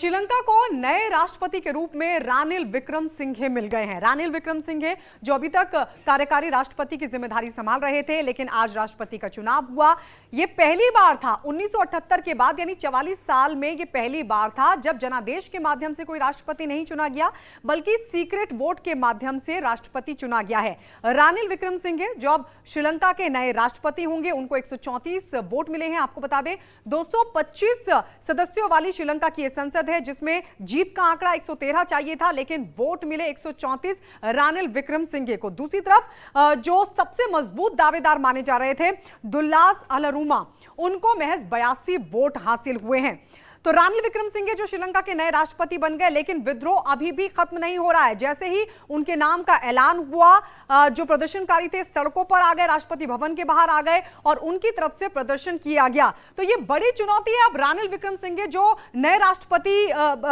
श्रीलंका को नए राष्ट्रपति के रूप में रानिल विक्रमसिंघे मिल गए हैं। रानिल विक्रमसिंघे जो अभी तक कार्यकारी राष्ट्रपति की जिम्मेदारी संभाल रहे थे, लेकिन आज राष्ट्रपति का चुनाव हुआ। यह पहली बार था 1978 के बाद, यानी 44 साल में यह पहली बार था जब जनादेश के माध्यम से कोई राष्ट्रपति नहीं चुना गया, बल्कि सीक्रेट वोट के माध्यम से राष्ट्रपति चुना गया है। रानिल विक्रमसिंघे जो अब श्रीलंका के नए राष्ट्रपति होंगे, उनको 134 वोट मिले हैं। आपको बता दें 225 सदस्यों वाली श्रीलंका की संसद है, जिसमें जीत का आंकड़ा 113 चाहिए था, लेकिन वोट मिले 134 रानिल विक्रमसिंघे को। दूसरी तरफ जो सबसे मजबूत दावेदार माने जा रहे थे दुल्लास अलरूमा, उनको महज 82 वोट हासिल हुए हैं। तो रानिल विक्रमसिंघे जो श्रीलंका के नए राष्ट्रपति बन गए, लेकिन विद्रोह अभी भी खत्म नहीं हो रहा है। जैसे ही उनके नाम का ऐलान हुआ, जो प्रदर्शनकारी थे सड़कों पर आ गए, राष्ट्रपति भवन के बाहर आ गए और उनकी तरफ से प्रदर्शन किया गया। तो ये बड़ी चुनौती है। अब रानिल विक्रमसिंघे जो नए राष्ट्रपति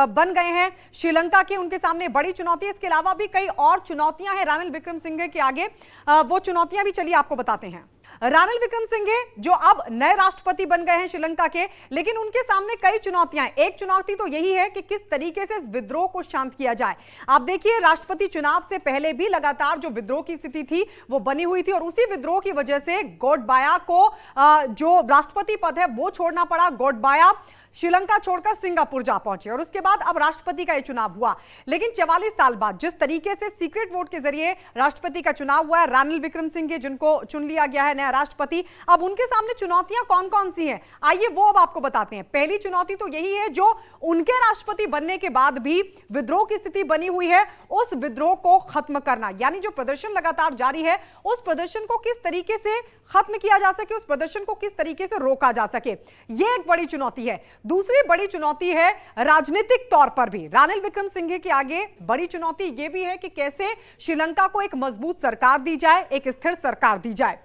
बन गए हैं श्रीलंका के, उनके सामने बड़ी चुनौती है। इसके अलावा भी कई और चुनौतियां हैं रानिल विक्रमसिंघे के आगे। वो चुनौतियां भी चलिए आपको बताते हैं। रानिल विक्रमसिंघे जो अब नए राष्ट्रपति बन गए हैं श्रीलंका के, लेकिन उनके सामने कई चुनौतियां हैं। एक चुनौती तो यही है कि किस तरीके से इस विद्रोह को शांत किया जाए। आप देखिए, राष्ट्रपति चुनाव से पहले भी लगातार जो विद्रोह की स्थिति थी वो बनी हुई थी, और उसी विद्रोह की वजह से गोटबाया को जो राष्ट्रपति पद है वो छोड़ना पड़ा। गोटबाया श्रीलंका छोड़कर सिंगापुर जा पहुंचे और उसके बाद अब राष्ट्रपति का यह चुनाव हुआ। लेकिन 44 साल बाद जिस तरीके से सीक्रेट वोट के जरिए राष्ट्रपति का चुनाव हुआ है, रानिल विक्रमसिंघे जिनको चुन लिया गया है नया राष्ट्रपति, अब उनके सामने चुनौतियां कौन कौन सी हैं, आइए वो अब आपको बताते हैं। पहली चुनौती तो यही है, जो उनके राष्ट्रपति बनने के बाद भी विद्रोह की स्थिति बनी हुई है, उस विद्रोह को खत्म करना। यानी जो प्रदर्शन लगातार जारी है, उस प्रदर्शन को किस तरीके से खत्म किया जा सके, उस प्रदर्शन को किस तरीके से रोका जा सके, यह एक बड़ी चुनौती है। दूसरी बड़ी चुनौती है राजनीतिक तौर पर भी। रानिल विक्रमसिंघे के आगे बड़ी चुनौती यह भी है कि कैसे श्रीलंका को एक मजबूत सरकार दी जाए, एक स्थिर सरकार दी जाए।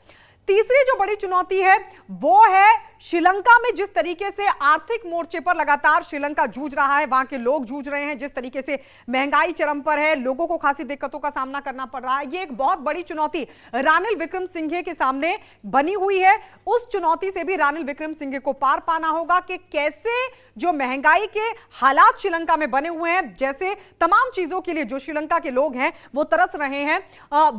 तीसरी जो बड़ी चुनौती है वो है श्रीलंका में जिस तरीके से आर्थिक मोर्चे पर लगातार श्रीलंका जूझ रहा है, वहां के लोग जूझ रहे हैं, जिस तरीके से महंगाई चरम पर है, लोगों को खासी दिक्कतों का सामना करना पड़ रहा है। ये एक बहुत बड़ी चुनौती रानिल विक्रमसिंघे के सामने बनी हुई है। उस चुनौती से भी रानिल विक्रमसिंघे को पार पाना होगा कि कैसे जो महंगाई के हालात श्रीलंका में बने हुए हैं, जैसे तमाम चीजों के लिए जो श्रीलंका के लोग हैं वो तरस रहे हैं,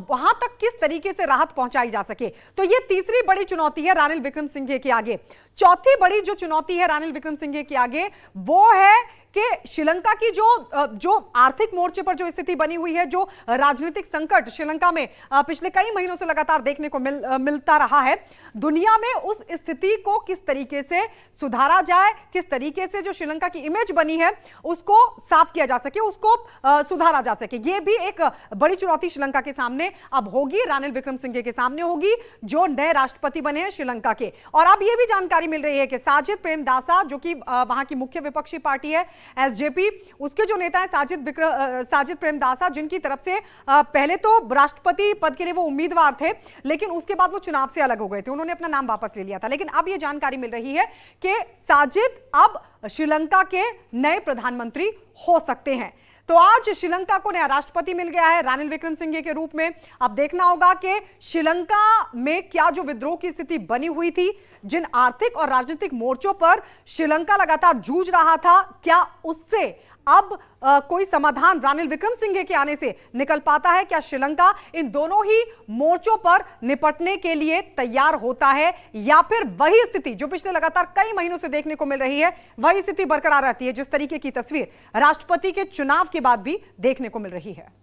वहां तक किस तरीके से राहत पहुंचाई जा सके। तो ये तीसरी बड़ी चुनौती है रानिल विक्रमसिंघे के आगे। चौथी बड़ी जो चुनौती है रानिल विक्रमसिंघे के आगे वो है कि श्रीलंका की जो आर्थिक मोर्चे पर जो स्थिति बनी हुई है, जो राजनीतिक संकट श्रीलंका में पिछले कई महीनों से लगातार देखने को मिलता रहा है, दुनिया में उस स्थिति को किस तरीके से सुधारा जाए, किस तरीके से जो श्रीलंका की इमेज बनी है उसको साफ किया जा सके, उसको सुधारा जा सके। यह भी एक बड़ी चुनौती श्रीलंका के सामने अब होगी, रानिल विक्रमसिंघे के सामने होगी, जो नए राष्ट्रपति बने हैं श्रीलंका के। और अब यह भी जानकारी मिल रही है कि साजिद प्रेमदासा, जो कि वहां की मुख्य विपक्षी पार्टी है एसजेपी, उसके जो नेता है साजिद प्रेमदासा, जिनकी तरफ से पहले तो राष्ट्रपति पद के लिए वो उम्मीदवार थे, लेकिन उसके बाद वो चुनाव से अलग हो गए थे, उन्होंने अपना नाम वापस ले लिया था। लेकिन अब ये जानकारी मिल रही है कि साजिद अब श्रीलंका के नए प्रधानमंत्री हो सकते हैं। तो आज श्रीलंका को नया राष्ट्रपति मिल गया है रानिल विक्रमसिंघे के रूप में। अब देखना होगा कि श्रीलंका में क्या जो विद्रोह की स्थिति बनी हुई थी, जिन आर्थिक और राजनीतिक मोर्चों पर श्रीलंका लगातार जूझ रहा था, क्या उससे अब कोई समाधान रानिल विक्रमसिंघे के आने से निकल पाता है? क्या श्रीलंका इन दोनों ही मोर्चों पर निपटने के लिए तैयार होता है, या फिर वही स्थिति जो पिछले लगातार कई महीनों से देखने को मिल रही है, वही स्थिति बरकरार रहती है, जिस तरीके की तस्वीर राष्ट्रपति के चुनाव के बाद भी देखने को मिल रही है?